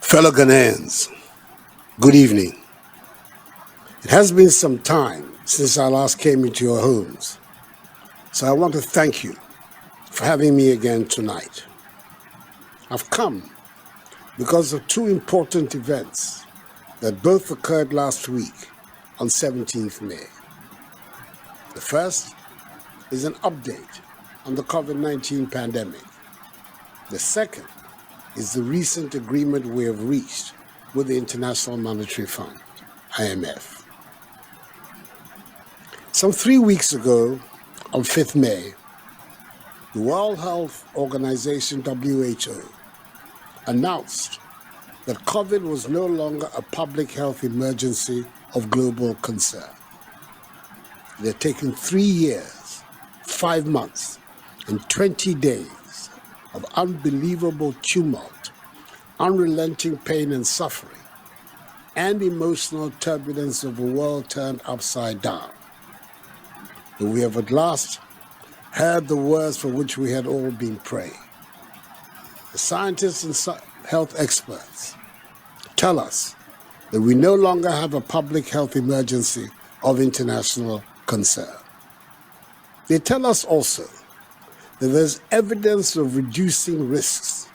Fellow Ghanaians, good evening. It has been some time since I last came into your homes, so I want to thank you for having me again tonight. I've come because of two important events that both occurred last week on 17th May. The first is an update on the Covid-19 pandemic. The second is the recent agreement we have reached with the International Monetary Fund, IMF. Some 3 weeks ago, on 5th May, the World Health Organization, WHO, announced that COVID was no longer a public health emergency of global concern. It had taken 3 years, 5 months, and 20 days of unbelievable tumult, unrelenting pain and suffering, and emotional turbulence of a world turned upside down. But we have at last heard the words for which we had all been praying. The scientists and health experts tell us that we no longer have a public health emergency of international concern. They tell us also that there's evidence of reducing risks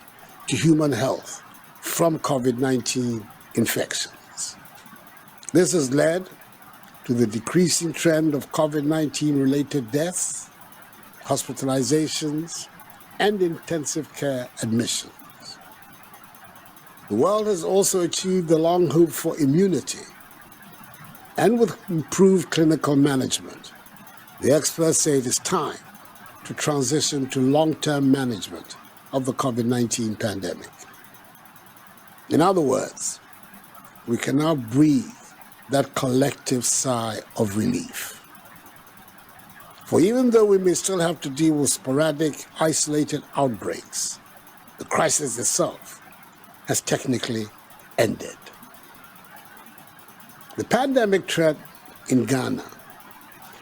to human health from COVID-19 infections. This has led to the decreasing trend of COVID-19 related deaths, hospitalizations, and intensive care admissions. The world has also achieved the long hoped for immunity, and with improved clinical management, the experts say it is time to transition to long-term management of the COVID-19 pandemic. In other words, we can now breathe that collective sigh of relief. For even though we may still have to deal with sporadic, isolated outbreaks, the crisis itself has technically ended. The pandemic trend in Ghana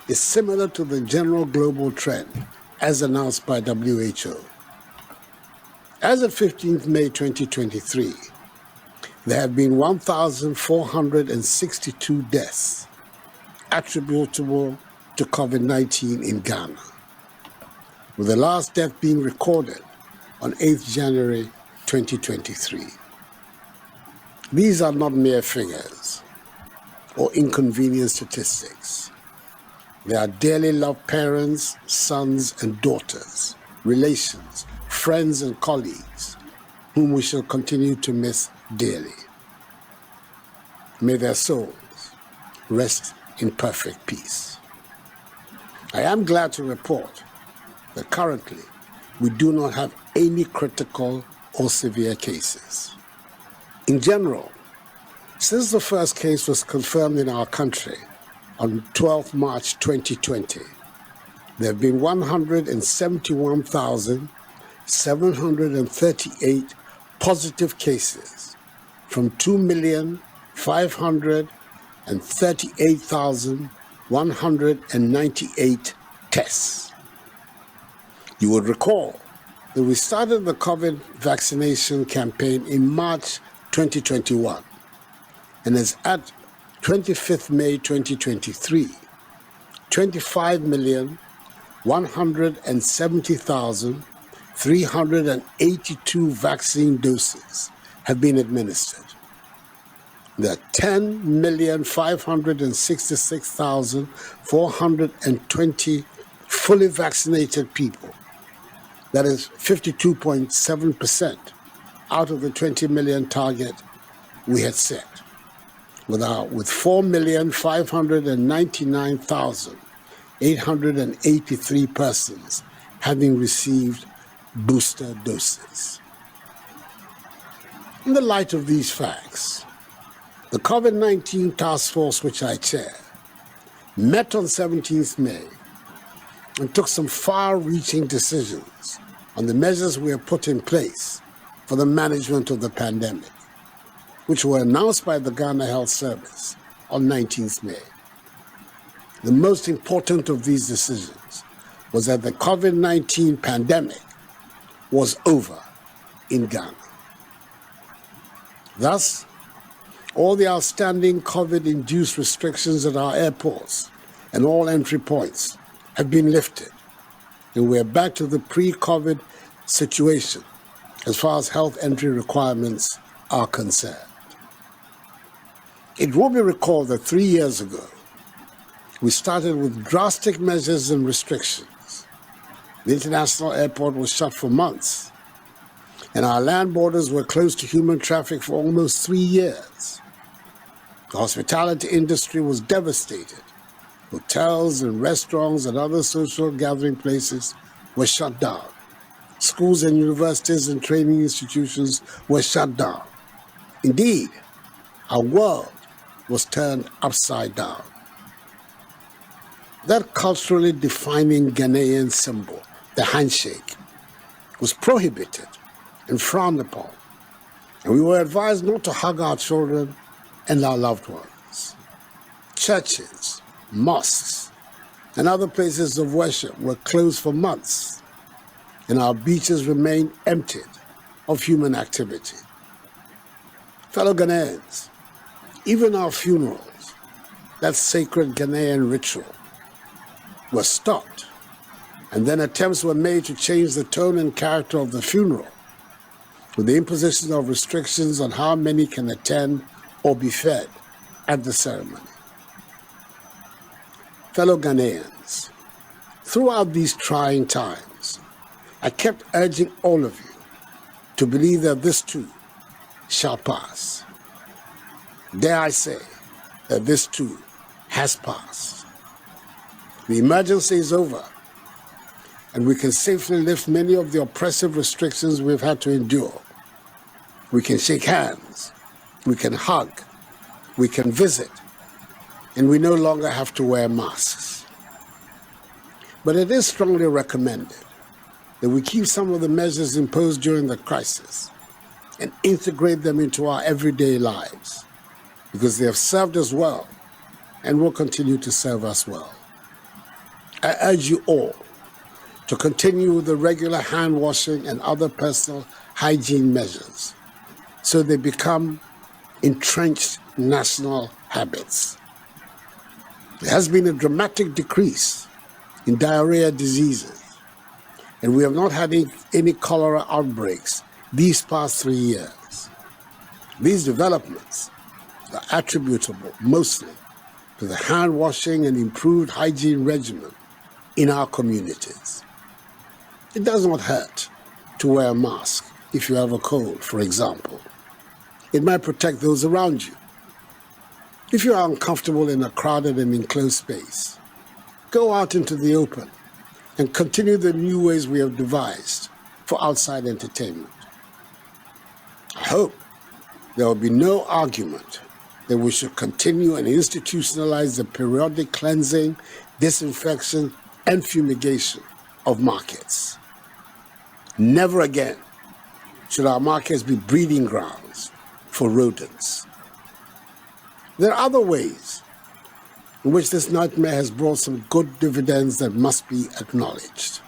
is similar to the general global trend as announced by WHO. As of 15th May 2023, there have been 1,462 deaths attributable to COVID-19 in Ghana, with the last death being recorded on 8th January 2023. These are not mere figures or inconvenient statistics. They are dearly loved parents, sons and daughters, relations, friends and colleagues, whom we shall continue to miss dearly. May their souls rest in perfect peace. I am glad to report that currently we do not have any critical or severe cases. In general, since the first case was confirmed in our country on 12 March 2020, there have been 171,738 positive cases from 2,538,198 tests. You would recall that we started the COVID vaccination campaign in March 2021, and as at 25th May 2023, 25,170,382 vaccine doses have been administered. There are 10,566,420 fully vaccinated people. That is 52.7% out of the 20 million target we had set, with 4,599,883 persons having received booster doses. In the light of these facts, the COVID-19 task force, which I chair, met on 17th May and took some far-reaching decisions on the measures we have put in place for the management of the pandemic, which were announced by the Ghana Health Service on 19th May. The most important of these decisions was that the COVID-19 pandemic was over in Ghana. Thus, all the outstanding COVID-induced restrictions at our airports and all entry points have been lifted, and we're back to the pre-COVID situation as far as health entry requirements are concerned. It will be recalled that 3 years ago, we started with drastic measures and restrictions. The international airport was shut for months, and our land borders were closed to human traffic for almost 3 years. The hospitality industry was devastated. Hotels and restaurants and other social gathering places were shut down. Schools and universities and training institutions were shut down. Indeed, our world was turned upside down. That culturally defining Ghanaian symbol, the handshake, was prohibited and frowned upon, and we were advised not to hug our children and our loved ones. Churches, mosques, and other places of worship were closed for months, and our beaches remained emptied of human activity. Fellow Ghanaians, even our funerals, that sacred Ghanaian ritual, were stopped, and then attempts were made to change the tone and character of the funeral with the imposition of restrictions on how many can attend or be fed at the ceremony. Fellow Ghanaians, throughout these trying times, I kept urging all of you to believe that this too shall pass. Dare I say that this too has passed. The emergency is over, and we can safely lift many of the oppressive restrictions we've had to endure. We can shake hands, we can hug, we can visit, and we no longer have to wear masks. But it is strongly recommended that we keep some of the measures imposed during the crisis and integrate them into our everyday lives, because they have served us well and will continue to serve us well. I urge you all to continue with the regular hand washing and other personal hygiene measures so they become entrenched national habits. There has been a dramatic decrease in diarrhea diseases, and we have not had any cholera outbreaks these past 3 years. These developments are attributable mostly to the hand washing and improved hygiene regimen in our communities. It does not hurt to wear a mask if you have a cold, for example. It might protect those around you. If you are uncomfortable in a crowded and enclosed space, go out into the open and continue the new ways we have devised for outside entertainment. I hope there will be no argument that we should continue and institutionalize the periodic cleansing, disinfection, and fumigation of markets. Never again should our markets be breeding grounds for rodents. There are other ways in which this nightmare has brought some good dividends that must be acknowledged.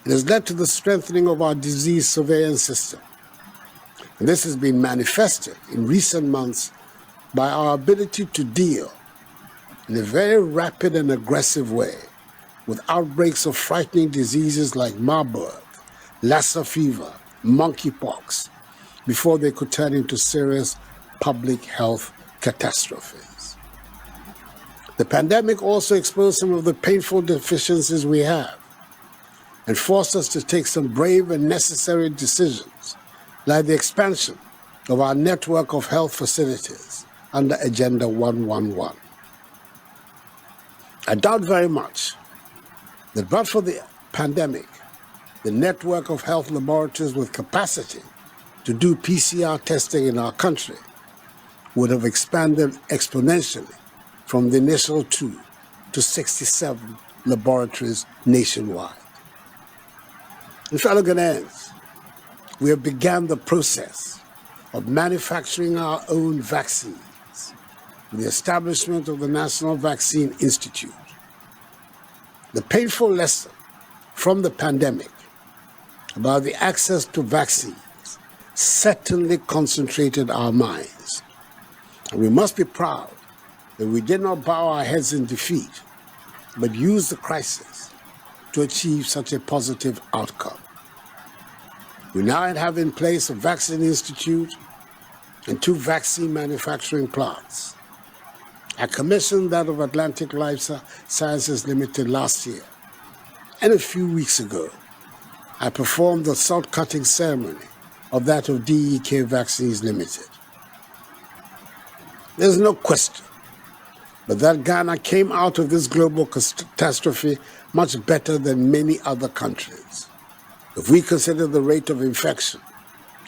It has led to the strengthening of our disease surveillance system, and this has been manifested in recent months by our ability to deal in a very rapid and aggressive way with outbreaks of frightening diseases like Marburg, Lassa fever, monkeypox, before they could turn into serious public health catastrophes. The pandemic also exposed some of the painful deficiencies we have and forced us to take some brave and necessary decisions, like the expansion of our network of health facilities under Agenda 111. I doubt very much that but for the pandemic, the network of health laboratories with capacity to do PCR testing in our country would have expanded exponentially from the initial 2 to 67 laboratories nationwide. And fellow Ghanaians, we have begun the process of manufacturing our own vaccines with the establishment of the National Vaccine Institute. The painful lesson from the pandemic about the access to vaccines certainly concentrated our minds. And we must be proud that we did not bow our heads in defeat, but used the crisis to achieve such a positive outcome. We now have in place a vaccine institute and 2 vaccine manufacturing plants. I commissioned that of Atlantic Life Sciences Limited last year, and a few weeks ago, I performed the salt-cutting ceremony of that of DEK Vaccines Limited. There's no question but that Ghana came out of this global catastrophe much better than many other countries, if we consider the rate of infection,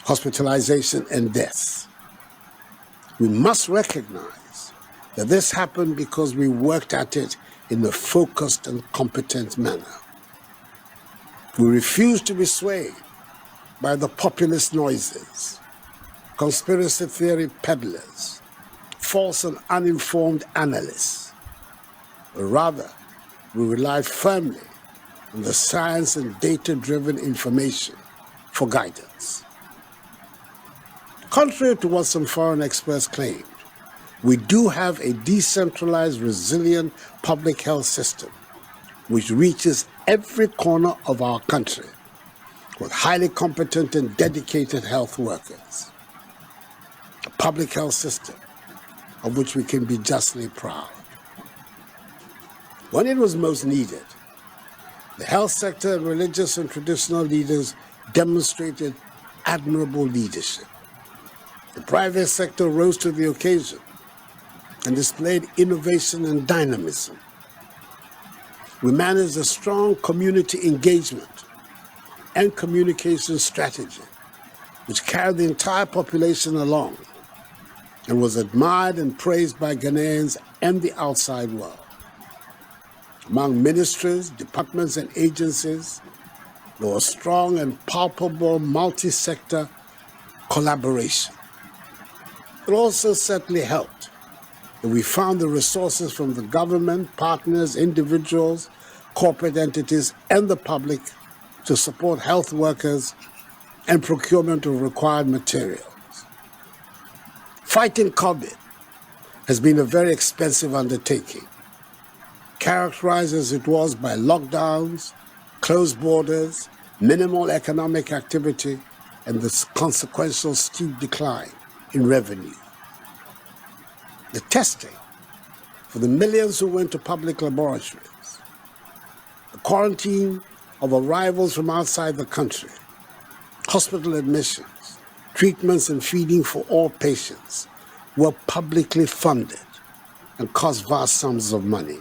hospitalization, and deaths. We must recognize that this happened because we worked at it in a focused and competent manner. We refused to be swayed by the populist noises, conspiracy theory peddlers, false and uninformed analysts. But rather, we relied firmly on the science and data-driven information for guidance. Contrary to what some foreign experts claimed, we do have a decentralized, resilient public health system which reaches every corner of our country with highly competent and dedicated health workers. A public health system of which we can be justly proud. When it was most needed, the health sector and religious and traditional leaders demonstrated admirable leadership. The private sector rose to the occasion and displayed innovation and dynamism. We managed a strong community engagement and communication strategy, which carried the entire population along and was admired and praised by Ghanaians and the outside world. Among ministries, departments, and agencies, there was strong and palpable multi-sector collaboration. It also certainly helped that we found the resources from the government, partners, individuals, corporate entities, and the public to support health workers and procurement of required materials. Fighting COVID has been a very expensive undertaking, characterized as it was by lockdowns, closed borders, minimal economic activity, and the consequential steep decline in revenue. The testing for the millions who went to public laboratories, the quarantine of arrivals from outside the country, hospital admissions, treatments and feeding for all patients were publicly funded and cost vast sums of money.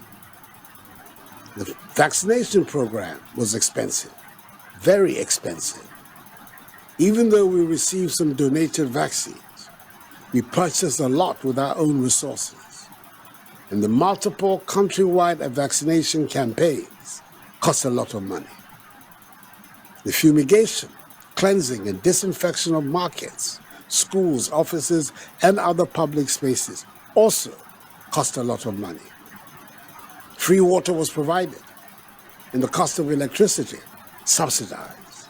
The vaccination program was expensive, very expensive. Even though we received some donated vaccines, we purchased a lot with our own resources. And the multiple countrywide vaccination campaigns cost a lot of money. The fumigation, cleansing, and disinfection of markets, schools, offices, and other public spaces also cost a lot of money. Free water was provided, and the cost of electricity subsidized.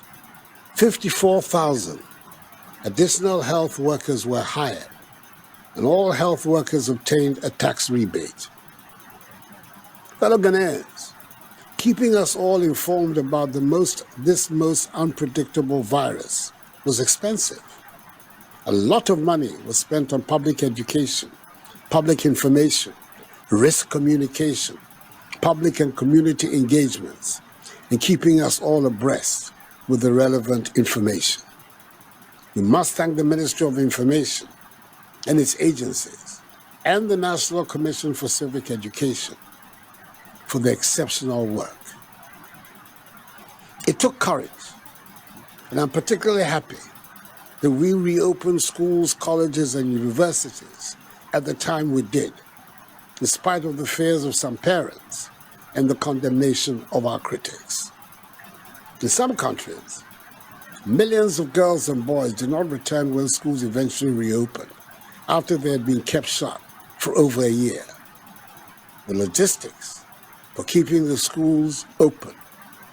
54,000 additional health workers were hired, and all health workers obtained a tax rebate. Fellow Ghanaians, keeping us all informed about this most unpredictable virus was expensive. A lot of money was spent on public education, public information, risk communication, public and community engagements, and keeping us all abreast with the relevant information. We must thank the Ministry of Information and its agencies and the National Commission for Civic Education for their exceptional work. It took courage, and I'm particularly happy that we reopened schools, colleges, and universities at the time we did, in spite of the fears of some parents and the condemnation of our critics. In some countries, millions of girls and boys did not return when schools eventually reopened, after they had been kept shut for over a year. The logistics for keeping the schools open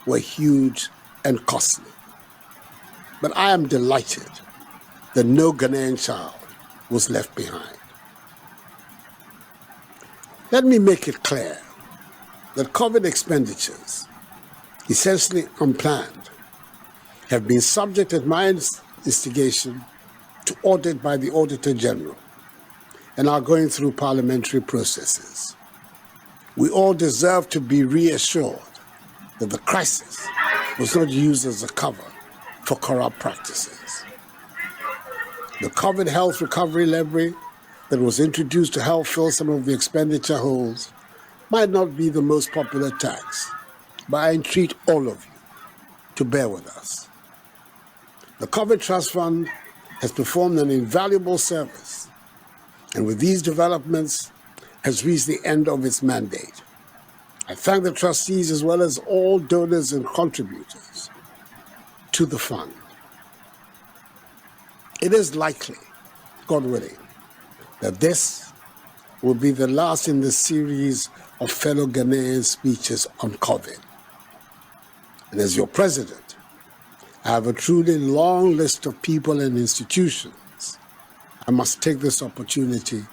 were huge and costly. But I am delighted that no Ghanaian child was left behind. Let me make it clear that COVID expenditures, essentially unplanned, have been subject at my instigation to audit by the Auditor General and are going through parliamentary processes. We all deserve to be reassured that the crisis was not used as a cover for corrupt practices. The COVID health recovery levy that was introduced to help fill some of the expenditure holes might not be the most popular tax, but I entreat all of you to bear with us. The COVID Trust Fund has performed an invaluable service, and with these developments has reached the end of its mandate. I thank the trustees as well as all donors and contributors to the fund. It is likely, God willing, that this will be the last in the series of fellow Ghanaian speeches on COVID. And as your president, I have a truly long list of people and institutions I must take this opportunity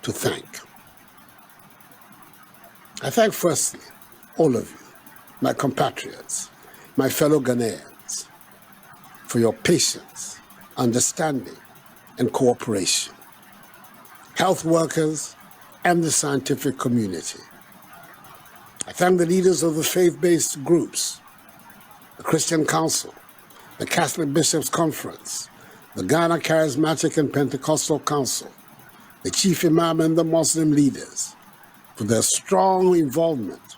to thank. I thank firstly all of you, my compatriots, my fellow Ghanaians, for your patience, understanding, and cooperation. Health workers and the scientific community. I thank the leaders of the faith-based groups, the Christian Council, the Catholic Bishops' Conference, the Ghana Charismatic and Pentecostal Council, the Chief Imam and the Muslim leaders for their strong involvement,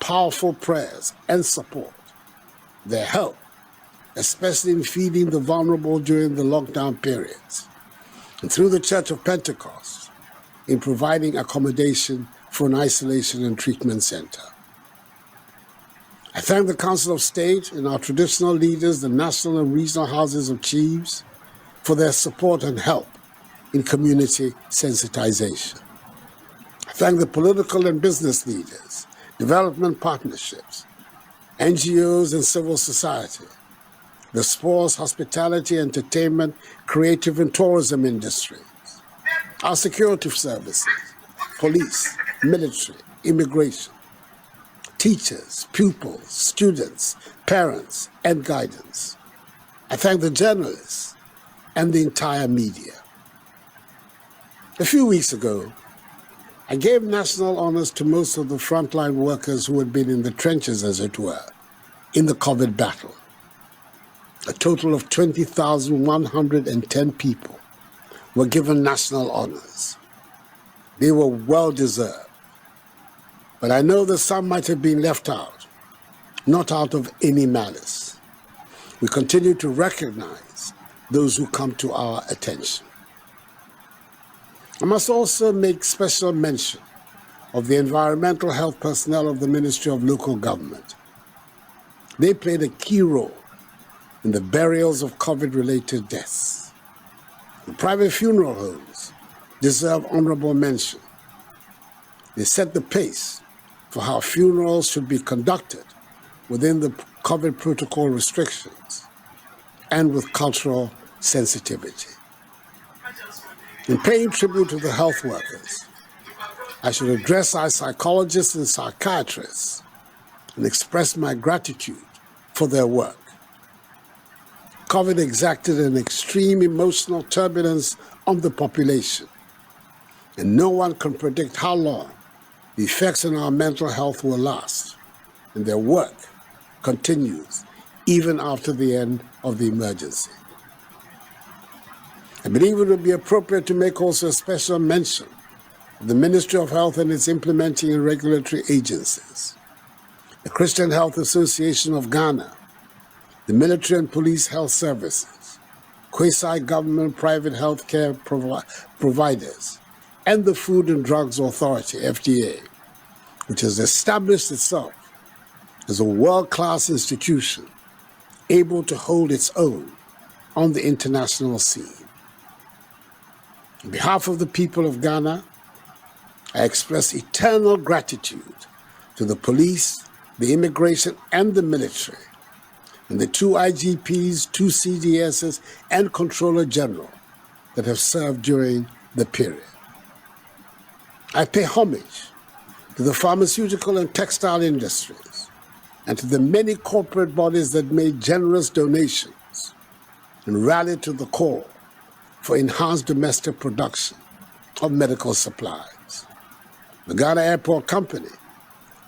powerful prayers and support, their help, especially in feeding the vulnerable during the lockdown periods, and through the Church of Pentecost in providing accommodation for an isolation and treatment center. I thank the Council of State and our traditional leaders, the national and regional houses of chiefs, for their support and help in community sensitization. I thank the political and business leaders, development partnerships, NGOs and civil society, the sports, hospitality, entertainment, creative and tourism industries, our security services, police, military, immigration, teachers, pupils, students, parents, and guidance. I thank the journalists and the entire media. A few weeks ago, I gave national honors to most of the frontline workers who had been in the trenches, as it were, in the COVID battle. A total of 20,110 people were given national honors. They were well-deserved. But I know that some might have been left out, not out of any malice. We continue to recognize those who come to our attention. I must also make special mention of the environmental health personnel of the Ministry of Local Government. They played a key role in the burials of COVID-related deaths. The private funeral homes deserve honorable mention. They set the pace for how funerals should be conducted within the COVID protocol restrictions and with cultural sensitivity. In paying tribute to the health workers, I should address our psychologists and psychiatrists and express my gratitude for their work. COVID exacted an extreme emotional turbulence on the population, and no one can predict how long the effects on our mental health will last, and their work continues even after the end of the emergency. I believe it would be appropriate to make also a special mention of the Ministry of Health and its implementing and regulatory agencies, the Christian Health Association of Ghana, the military and police health services, quasi-government private healthcare providers, and the Food and Drugs Authority, FDA, which has established itself as a world-class institution able to hold its own on the international scene. On behalf of the people of Ghana, I express eternal gratitude to the police, the immigration, and the military and the 2 IGPs, 2 CDSs, and Controller General that have served during the period. I pay homage to the pharmaceutical and textile industries and to the many corporate bodies that made generous donations and rallied to the call for enhanced domestic production of medical supplies. The Ghana Airport Company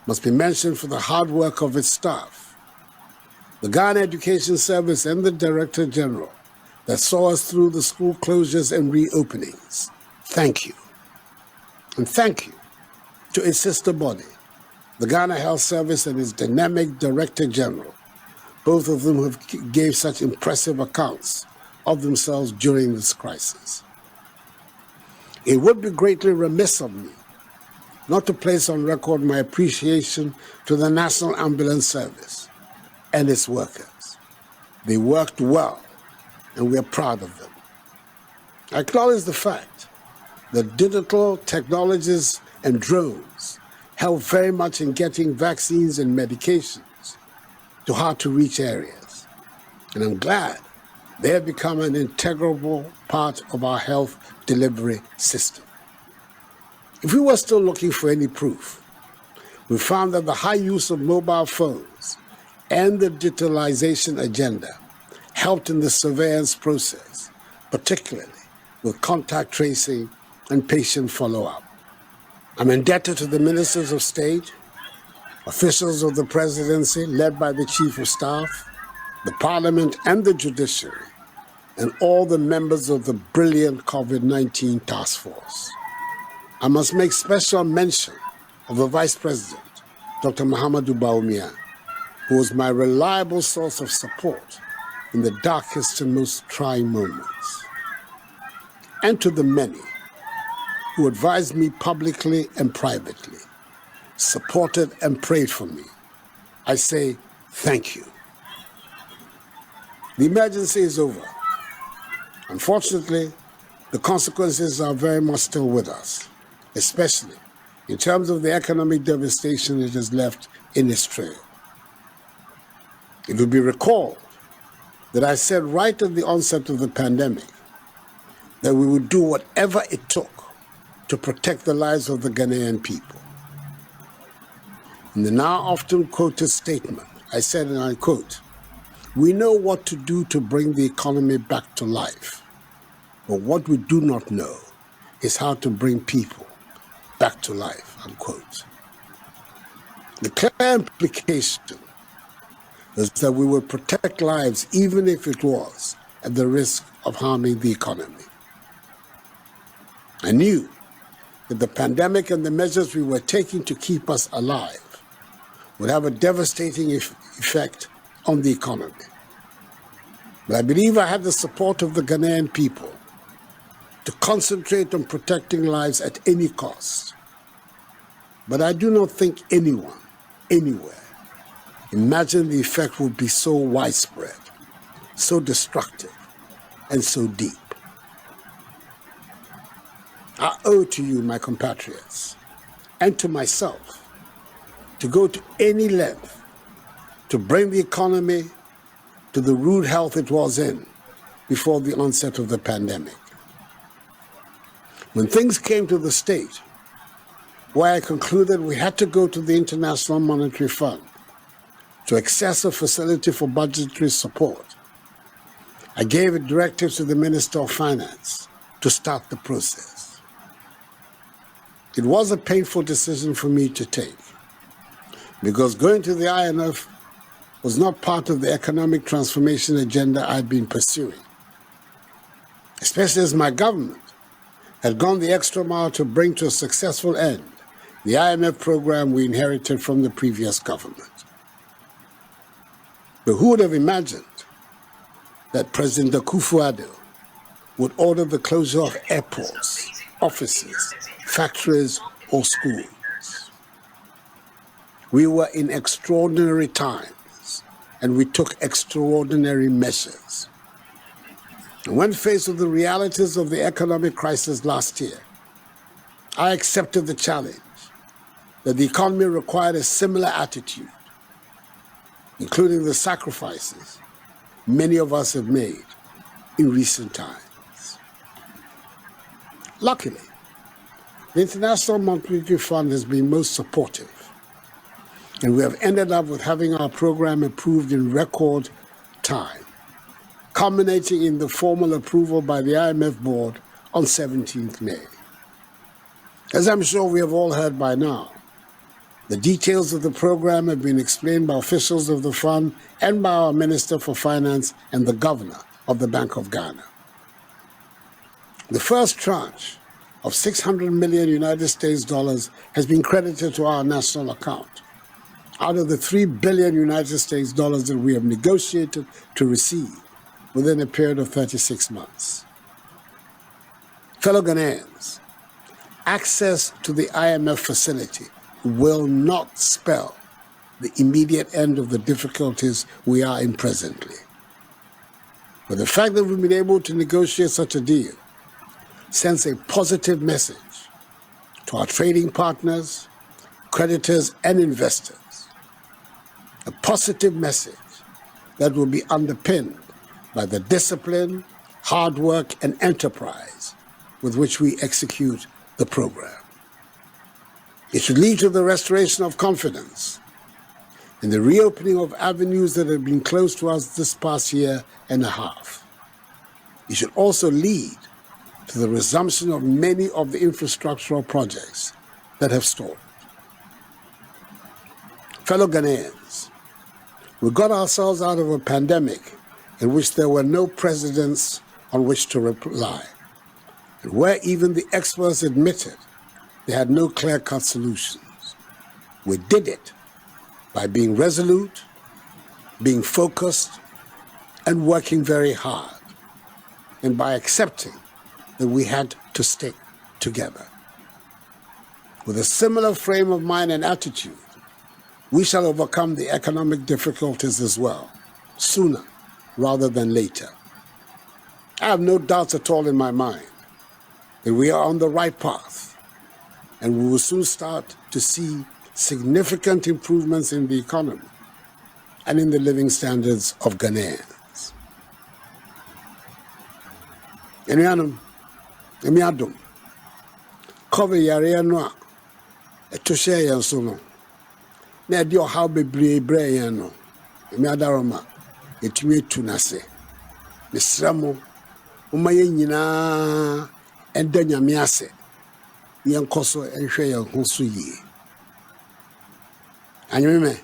must be mentioned for the hard work of its staff. The Ghana Education Service and the Director General that saw us through the school closures and reopenings. Thank you. And thank you to its sister body, the Ghana Health Service and its dynamic Director General, both of them have gave such impressive accounts of themselves during this crisis. It would be greatly remiss of me not to place on record my appreciation to the National Ambulance Service and its workers. They worked well, and we are proud of them. I acknowledge the fact that digital technologies and drones help very much in getting vaccines and medications to hard-to-reach areas, and I'm glad they have become an integral part of our health delivery system. If we were still looking for any proof, we found that the high use of mobile phones and the digitalization agenda helped in the surveillance process, particularly with contact tracing and patient follow-up. I'm indebted to the ministers of state, officials of the presidency led by the chief of staff, the parliament and the judiciary, and all the members of the brilliant COVID-19 task force. I must make special mention of the Vice President, Dr. Mahamadou Bawumia, who was my reliable source of support in the darkest and most trying moments. And to the many who advised me publicly and privately, supported and prayed for me, I say thank you. The emergency is over. Unfortunately, the consequences are very much still with us, especially in terms of the economic devastation it has left in its trail. It will be recalled that I said right at the onset of the pandemic that we would do whatever it took to protect the lives of the Ghanaian people. In the now often quoted statement, I said, and I quote, "We know what to do to bring the economy back to life, but what we do not know is how to bring people back to life," unquote. The clear implication is that we will protect lives even if it was at the risk of harming the economy. I knew that the pandemic and the measures we were taking to keep us alive would have a devastating effect on the economy. But I believe I had the support of the Ghanaian people to concentrate on protecting lives at any cost. But I do not think anyone, anywhere, imagined the effect would be so widespread, so destructive, and so deep. I owe to you, my compatriots, and to myself, to go to any length to bring the economy to the rude health it was in before the onset of the pandemic. When things came to the stage where I concluded we had to go to the International Monetary Fund to access a facility for budgetary support, I gave a directive to the Minister of Finance to start the process. It was a painful decision for me to take, because going to the IMF was not part of the economic transformation agenda I'd been pursuing, especially as my government had gone the extra mile to bring to a successful end the IMF program we inherited from the previous government. But who would have imagined that President Akufo-Addo would order the closure of airports, offices, factories, or schools? We were in extraordinary times, and we took extraordinary measures. And when faced with the realities of the economic crisis last year, I accepted the challenge that the economy required a similar attitude. including the sacrifices many of us have made in recent times. Luckily, the International Monetary Fund has been most supportive, and we have ended up with having our program approved in record time, culminating in the formal approval by the IMF board on 17th May. As I'm sure we have all heard by now, the details of the program have been explained by officials of the fund and by our Minister for Finance and the Governor of the Bank of Ghana. The first tranche of $600 million United States dollars has been credited to our national account out of the $3 billion United States dollars that we have negotiated to receive within a period of 36 months. Fellow Ghanaians, access to the IMF facility will not spell the immediate end of the difficulties we are in presently. But the fact that we've been able to negotiate such a deal sends a positive message to our trading partners, creditors, and investors. A positive message that will be underpinned by the discipline, hard work, and enterprise with which we execute the program. It should lead to the restoration of confidence and the reopening of avenues that have been closed to us this past year and a half. It should also lead to the resumption of many of the infrastructural projects that have stalled. Fellow Ghanaians, we got ourselves out of a pandemic in which there were no precedents on which to rely, and where even the experts admitted they had no clear-cut solutions. We did it by being resolute, being focused, and working very hard, and by accepting that we had to stick together. With a similar frame of mind and attitude, we shall overcome the economic difficulties as well, sooner rather than later. I have no doubts at all in my mind that we are on the right path, and we will soon start to see significant improvements in the economy and in the living standards of Ghanaians. Enuanom, emi adom, COVID yare no a eto hye yen so no, na edi ohaw bebree bre yen no, emi adaroma etumi etu nase. Mesra mo, uma yen nyina enda nyame ase. Yen koso enhwe yen ho so yie. Anyeme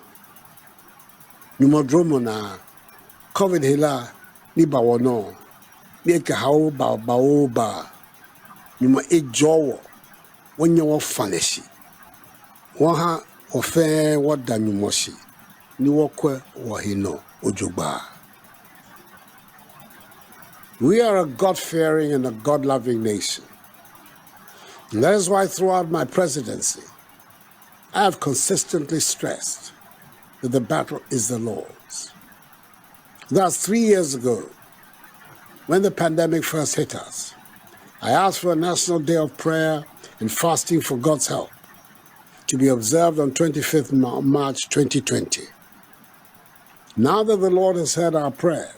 nyumodromo na COVID hela ni bawono ni ka hawo ba nyuma ejowo wonye wo faneshi wo ha ofe woda nyumoshi ni wokwe wo hino ojogba. We are a God-fearing and a God-loving nation. And that is why throughout my presidency, I have consistently stressed that the battle is the Lord's. Thus, 3 years ago, when the pandemic first hit us, I asked for a national day of prayer and fasting for God's help to be observed on 25th March 2020. Now that the Lord has heard our prayers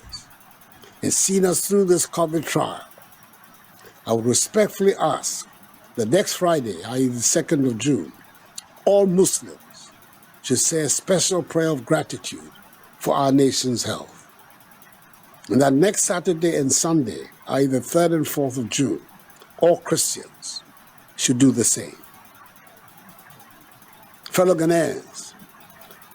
and seen us through this COVID trial, I would respectfully ask that next Friday, i.e. the 2nd of June, all Muslims should say a special prayer of gratitude for our nation's health. And that next Saturday and Sunday, i.e. the 3rd and 4th of June, all Christians should do the same. Fellow Ghanaians,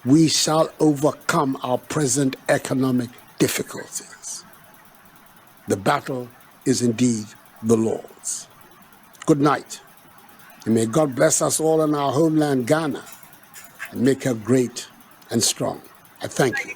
we shall overcome our present economic difficulties. The battle is indeed the Lord's. Good night, and may God bless us all in our homeland, Ghana, and make her great and strong. I thank you.